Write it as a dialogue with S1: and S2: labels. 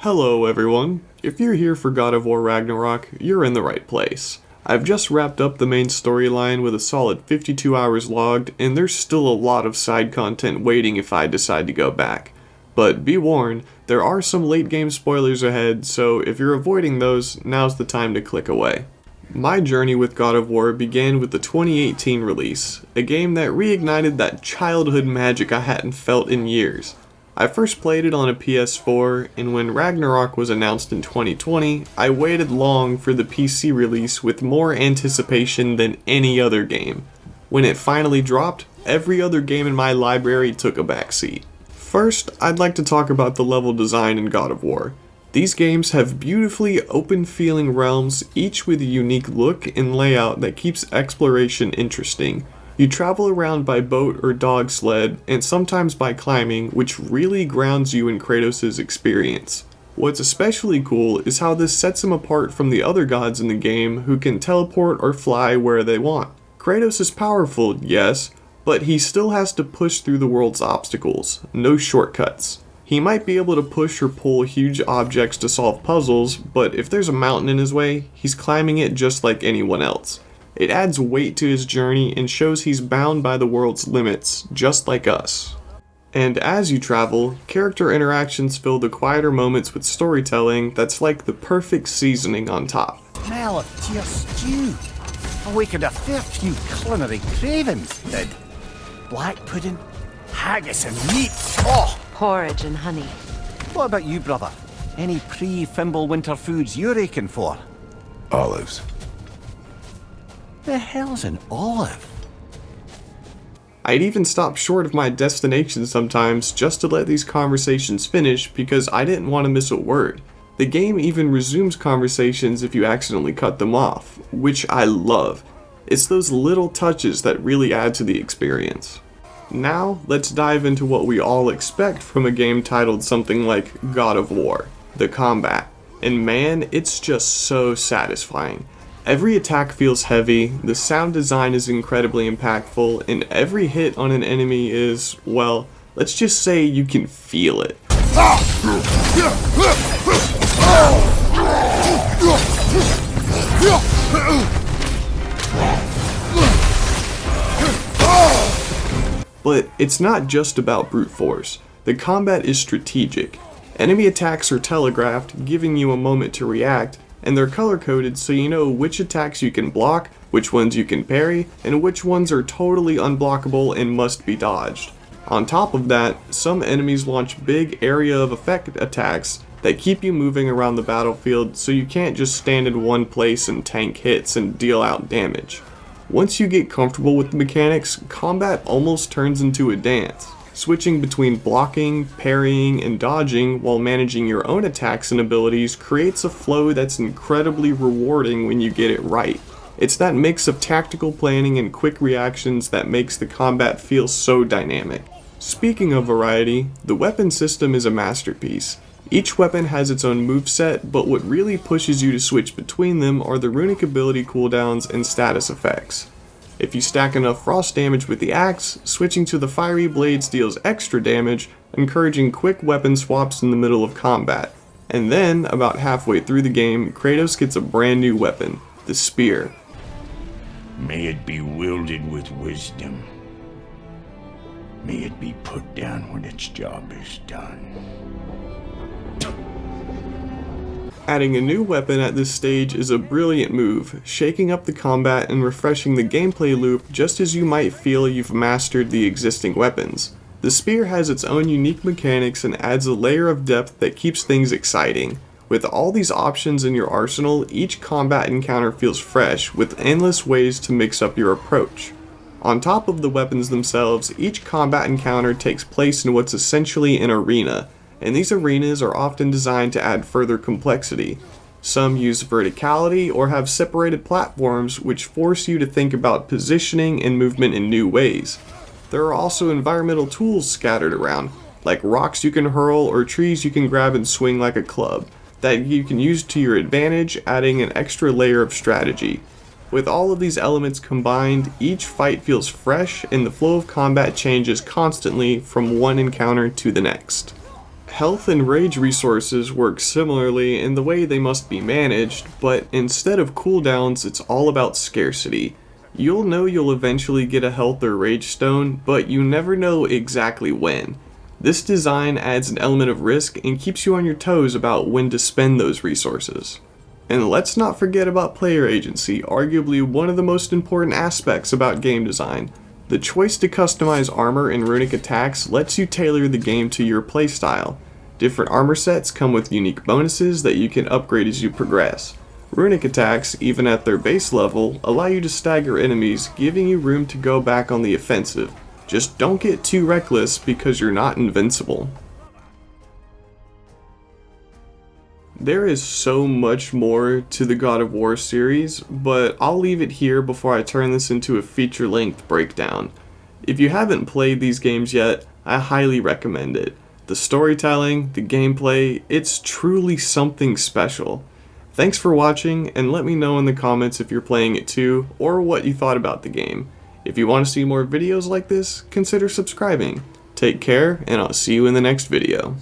S1: Hello everyone. If you're here for God of War Ragnarok, you're in the right place. I've just wrapped up the main storyline with a solid 52 hours logged, and there's still a lot of side content waiting if I decide to go back. But be warned, there are some late game spoilers ahead, so if you're avoiding those, now's the time to click away. My journey with God of War began with the 2018 release, a game that reignited that childhood magic I hadn't felt in years. I first played it on a PS4, and when Ragnarok was announced in 2020, I waited long for the PC release with more anticipation than any other game. When it finally dropped, every other game in my library took a backseat. First, I'd like to talk about the level design in God of War. These games have beautifully open-feeling realms, each with a unique look and layout that keeps exploration interesting. You travel around by boat or dog sled, and sometimes by climbing, which really grounds you in Kratos' experience. What's especially cool is how this sets him apart from the other gods in the game who can teleport or fly where they want. Kratos is powerful, yes, but he still has to push through the world's obstacles, no shortcuts. He might be able to push or pull huge objects to solve puzzles, but if there's a mountain in his way, he's climbing it just like anyone else. It adds weight to his journey and shows he's bound by the world's limits, just like us. And as you travel, character interactions fill the quieter moments with storytelling that's like the perfect seasoning on top.
S2: Smell of tear stew. Awakened a fair few culinary cravings, did. Black pudding, haggis and meat. Oh!
S3: Porridge and honey.
S2: What about you, brother? Any pre-Fimble winter foods you're aching for?
S4: Olives.
S2: The hell's an olive?
S1: I'd even stop short of my destination sometimes just to let these conversations finish because I didn't want to miss a word. The game even resumes conversations if you accidentally cut them off, which I love. It's those little touches that really add to the experience. Now, let's dive into what we all expect from a game titled something like God of War, the combat. And man, it's just so satisfying. Every attack feels heavy, the sound design is incredibly impactful, and every hit on an enemy is, well, let's just say you can feel it. But it's not just about brute force. The combat is strategic. Enemy attacks are telegraphed, giving you a moment to react, and they're color-coded so you know which attacks you can block, which ones you can parry, and which ones are totally unblockable and must be dodged. On top of that, some enemies launch big area of effect attacks that keep you moving around the battlefield so you can't just stand in one place and tank hits and deal out damage. Once you get comfortable with the mechanics, combat almost turns into a dance. Switching between blocking, parrying, and dodging while managing your own attacks and abilities creates a flow that's incredibly rewarding when you get it right. It's that mix of tactical planning and quick reactions that makes the combat feel so dynamic. Speaking of variety, the weapon system is a masterpiece. Each weapon has its own moveset, but what really pushes you to switch between them are the runic ability cooldowns and status effects. If you stack enough frost damage with the axe, switching to the fiery blades deals extra damage, encouraging quick weapon swaps in the middle of combat. And then, about halfway through the game, Kratos gets a brand new weapon, the spear.
S4: May it be wielded with wisdom. May it be put down when its job is done.
S1: Adding a new weapon at this stage is a brilliant move, shaking up the combat and refreshing the gameplay loop just as you might feel you've mastered the existing weapons. The spear has its own unique mechanics and adds a layer of depth that keeps things exciting. With all these options in your arsenal, each combat encounter feels fresh, with endless ways to mix up your approach. On top of the weapons themselves, each combat encounter takes place in what's essentially an arena, and these arenas are often designed to add further complexity. Some use verticality or have separated platforms which force you to think about positioning and movement in new ways. There are also environmental tools scattered around, like rocks you can hurl or trees you can grab and swing like a club, that you can use to your advantage, adding an extra layer of strategy. With all of these elements combined, each fight feels fresh and the flow of combat changes constantly from one encounter to the next. Health and rage resources work similarly in the way they must be managed, but instead of cooldowns, it's all about scarcity. You'll know you'll eventually get a health or rage stone, but you never know exactly when. This design adds an element of risk and keeps you on your toes about when to spend those resources. And let's not forget about player agency, arguably one of the most important aspects about game design. The choice to customize armor and runic attacks lets you tailor the game to your playstyle. Different armor sets come with unique bonuses that you can upgrade as you progress. Runic attacks, even at their base level, allow you to stagger enemies, giving you room to go back on the offensive. Just don't get too reckless because you're not invincible. There is so much more to the God of War series, but I'll leave it here before I turn this into a feature-length breakdown. If you haven't played these games yet, I highly recommend it. The storytelling, the gameplay, it's truly something special. Thanks for watching, and let me know in the comments if you're playing it too, or what you thought about the game. If you want to see more videos like this, consider subscribing. Take care, and I'll see you in the next video.